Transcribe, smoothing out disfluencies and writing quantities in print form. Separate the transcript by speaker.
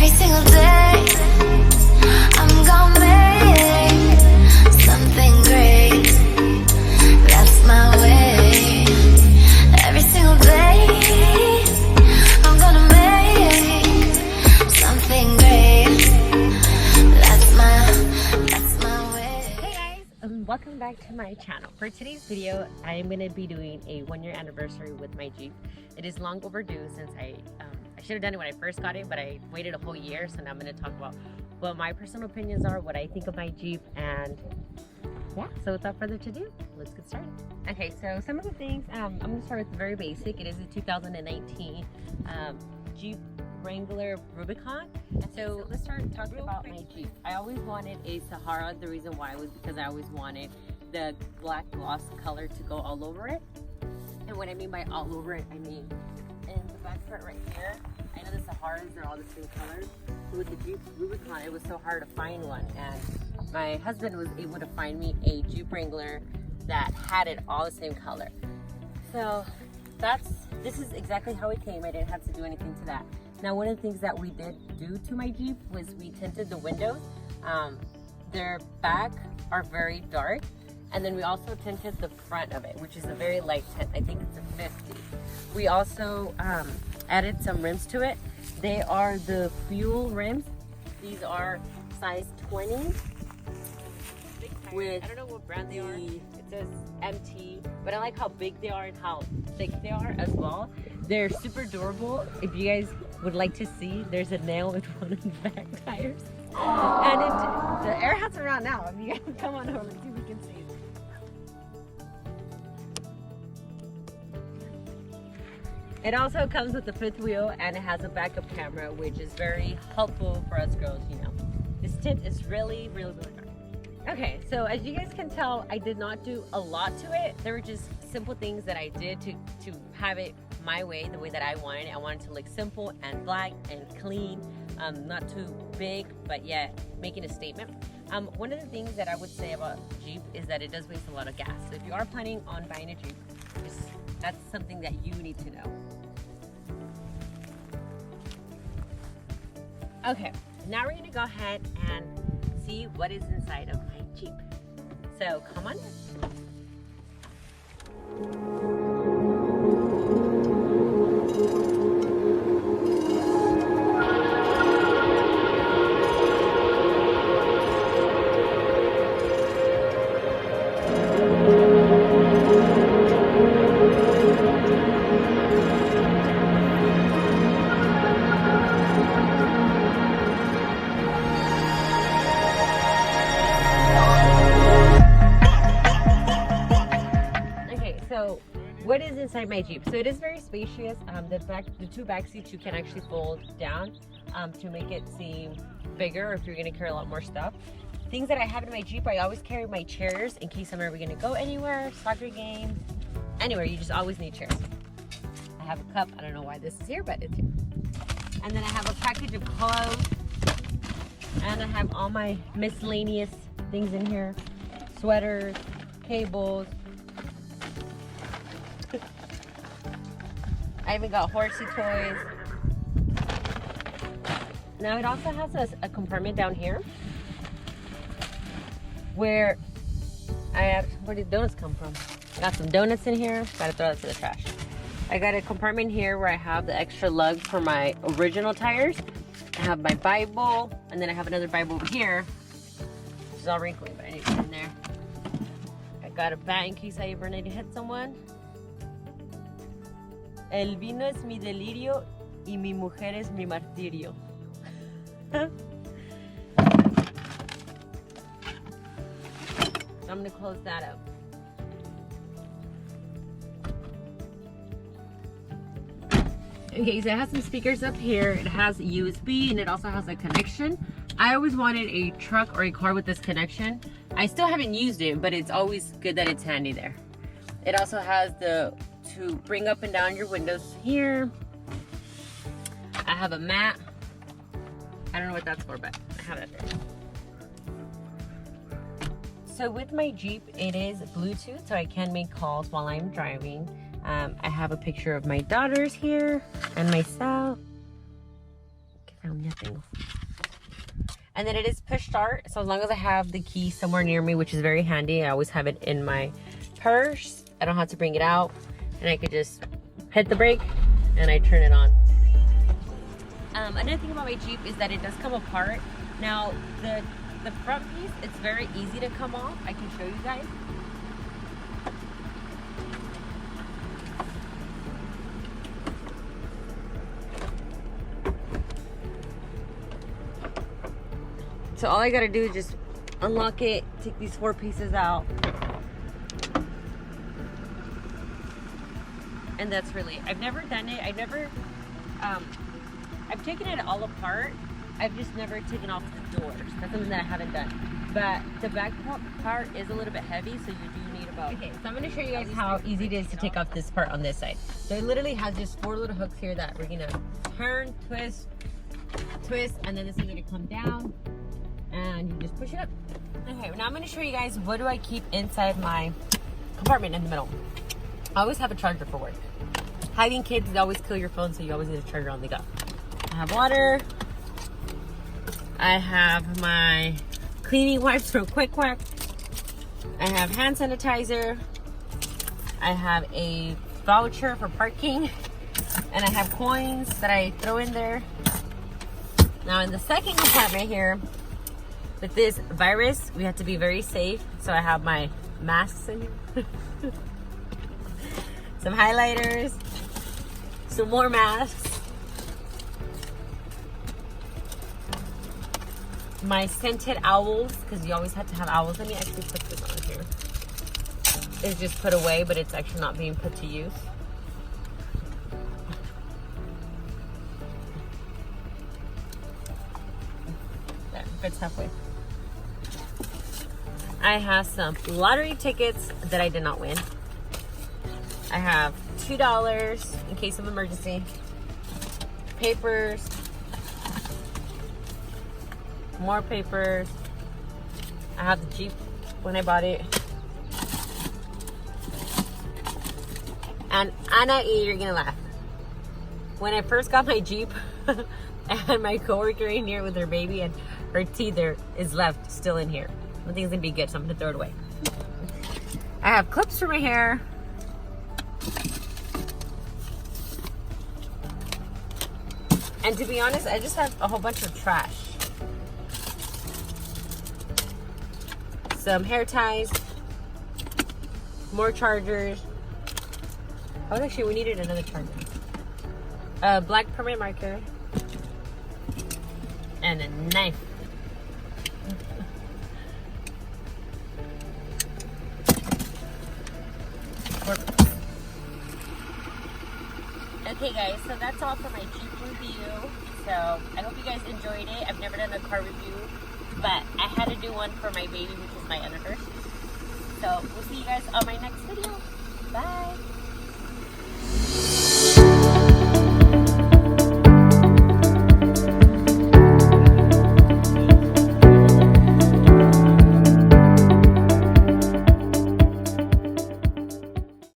Speaker 1: Every single day, I'm gonna make something great. That's my way. Every single day, I'm gonna make something great. That's my way.
Speaker 2: Hey guys, welcome back to my channel. For today's video, I am going to be doing a 1-year anniversary with my Jeep. It is long overdue since I should have done it when I first got it, but I waited a whole year. So now I'm going to talk about what my personal opinions are, what I think of my Jeep, and yeah, so without further ado, let's get started. Okay, so some of the things, I'm going to start with the very basic. It is a 2019 Jeep Wrangler Rubicon. So let's start talking about my Jeep. I always wanted a Sahara. The reason why was because I always wanted the black gloss color to go all over it. And what I mean by all over it, I mean in the back part right here. I know the Saharas, they're all the same colors. But with the Jeep Rubicon, it was so hard to find one. And my husband was able to find me a Jeep Wrangler that had it all the same color. So this is exactly how it came. I didn't have to do anything to that. Now, one of the things that we did do to my Jeep was we tinted the windows. Their back are very dark. And then we also tinted the front of it, which is a very light tint. I think it's a 50. We also added some rims to it. They are the fuel rims. These are size 20. With I don't know what brand they are. It says MT, but I like how big they are and how thick they are as well. They're super durable. If you guys would like to see, there's a nail with one of the back tires. And the air hat's around now. If you guys come on over, let's see if we can see it. It also comes with the 5th wheel, and it has a backup camera, which is very helpful for us girls, you know. This tint is really, really, really dark. Okay, so as you guys can tell, I did not do a lot to it. There were just simple things that I did to have it my way, the way that I wanted it. I wanted to look simple and black and clean, not too big, but yet making a statement. One of the things that I would say about Jeep is that it does waste a lot of gas. So if you are planning on buying a Jeep, that's something that you need to know. Okay, now we're gonna go ahead and see what is inside of my Jeep. So come on in. So what is inside my Jeep? So it is very spacious. The 2 back seats you can actually fold down to make it seem bigger if you're going to carry a lot more stuff. Things that I have in my Jeep, I always carry my chairs in case I'm ever going to go anywhere, soccer games, anywhere. You just always need chairs. I have a cup. I don't know why this is here, but it's here. And then I have a package of clothes. And I have all my miscellaneous things in here. Sweaters, cables. I even got horsey toys. Now it also has a compartment down here where where did donuts come from? Got some donuts in here. Gotta throw that to the trash. I got a compartment here where I have the extra lug for my original tires. I have my Bible, and then I have another Bible over here, which is all wrinkly, but I need to put it in there. I got a bat in case I ever need to hit someone. El vino es mi delirio y mi mujer es mi martirio. So I'm going to close that up. Okay, so it has some speakers up here. It has USB and it also has a connection. I always wanted a truck or a car with this connection. I still haven't used it, but it's always good that it's handy there. It also has to bring up and down your windows here. I have a mat. I don't know what that's for, but I have it there. So with my Jeep, it is Bluetooth, so I can make calls while I'm driving. I have a picture of my daughters here and myself. Give found nothing. And then it is push start. So as long as I have the key somewhere near me, which is very handy, I always have it in my purse. I don't have to bring it out. And I could just hit the brake and I turn it on. Another thing about my Jeep is that it does come apart. Now, the front piece, it's very easy to come off. I can show you guys. So all I gotta do is just unlock it, take these 4 pieces out. And that's really, I've never done it. I've taken it all apart. I've just never taken off the doors. That's something that I haven't done. But the back part is a little bit heavy, so you do need about... Okay, so I'm gonna show you guys how easy it is to take off this part on this side. So it literally has just 4 little hooks here that we're gonna turn, twist, and then this is gonna come down. And you just push it up. Okay, now I'm going to show you guys what do I keep inside my compartment in the middle. I always have a charger for work. Having kids, they always kill your phone, so you always need a charger on the go. I have water. I have my cleaning wipes from Quick Quack. I have hand sanitizer. I have a voucher for parking. And I have coins that I throw in there. Now in the second compartment here, with this virus, we have to be very safe. So I have my masks in here. Some highlighters. Some more masks. My scented owls, because you always have to have owls. Let me actually put this on here. It's just put away, but it's actually not being put to use. There, it's halfway. I have some lottery tickets that I did not win. I have $2 in case of emergency. Papers. More papers. I have the Jeep when I bought it. And Anna E, you're gonna laugh. When I first got my Jeep, I had my coworker in here with her baby, and her teether is left still in here. I think it's gonna be good, so I'm gonna throw it away. I have clips for my hair. And to be honest, I just have a whole bunch of trash. Some hair ties. More chargers. Oh, actually, we needed another charger. A black permanent marker. And a knife. Okay guys, so that's all for my Jeep review. So I hope you guys enjoyed it. I've never done a car review, but I had to do one for my baby, which is my anniversary. So we'll see you guys on my next video. Bye.